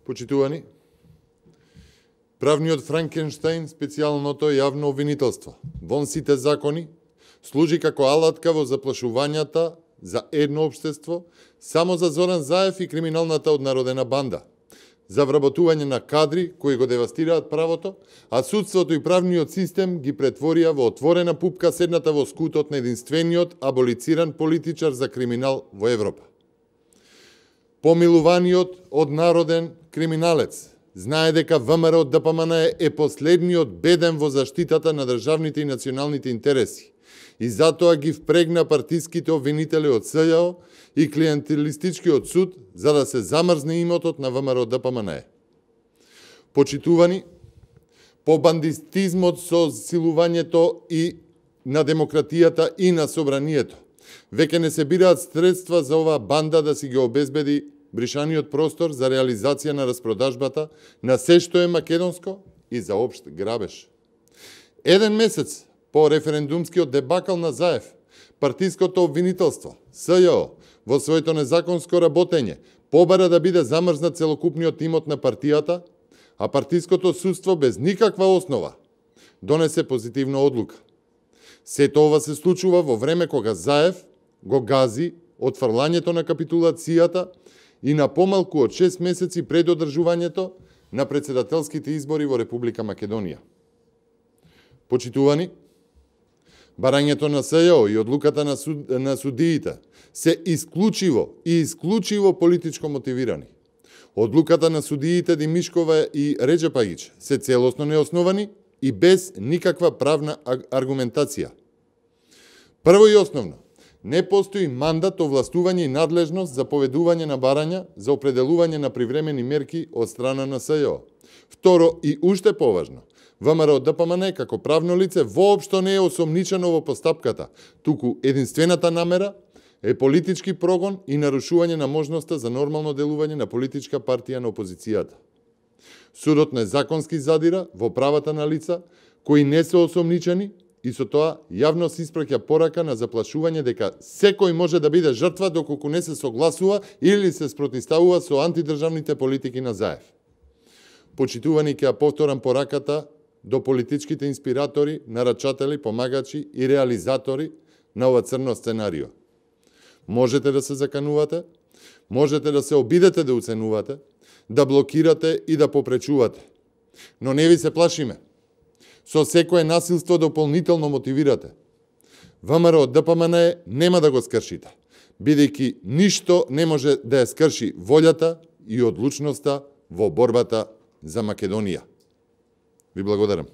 Почитувани, правниот Франкенштајн, специјалното јавно обвинителство, вон сите закони, служи како алатка во заплашувањата за едно општество, само за Зоран Заев и криминалната однародена банда, за вработување на кадри кои го девастираат правото, а судството и правниот систем ги претворија во отворена пупка седната во скутот на единствениот аболициран политичар за криминал во Европа. Помилуваниот однароден криминалец знае дека ВМРО ДПМН е последниот беден во заштитата на државните и националните интереси и затоа ги впрегна партиските обвинители од СЈО и клиентелистичкиот суд за да се замрзне имотот на ВМРО ДПМН. Почитувани, по бандитизмот со силувањето и на демократијата и на собранието, веќе не се бираат средства за оваа банда да си ги обезбеди бришаниот простор за реализација на распродажбата на се што е македонско и за општ грабеж. Еден месец по референдумскиот дебакал на Заев, партиското обвинителство, СЈО, во своето незаконско работење, побара да биде замрзнат целокупниот имот на партијата, а партиското судство без никаква основа донесе позитивна одлука. Сето ова се случува во време кога Заев го гази отфрлањето на капитулацијата и на помалку од 6 месеци пред одржувањето на председателските избори во Република Македонија. Почитувани, барањето на СЈО и одлуката на судиите се исклучиво политичко мотивирани. Одлуката на судиите Димишкова и Реджепагич се целосно неосновани и без никаква правна аргументација. Прво и основно, не постои мандат, овластување и надлежност за поведување на барања за определување на привремени мерки од страна на СЈО. Второ и уште поважно, ВМРО ДПМН како правно лице воопшто не е осомничено во постапката, туку единствената намера е политички прогон и нарушување на можноста за нормално делување на политичка партија на опозицијата. Судот незаконски задира во правата на лица кои не се осомничени и со тоа јавно се испраќа порака на заплашување дека секој може да биде жртва доколку не се согласува или се спротивставува со антидржавните политики на Заев. Почитувани, ќе ја повторам пораката до политичките инспиратори, нарачатели, помагачи и реализатори на ова црно сценарио. Можете да се заканувате, можете да се обидете да уценувате, да блокирате и да попречувате. Но не ви се плашиме. Со секое насилство дополнително мотивирате. ВМРО ДПМН нема да го скршите, бидејќи ништо не може да ја скрши волјата и одлучноста во борбата за Македонија. Ви благодарам.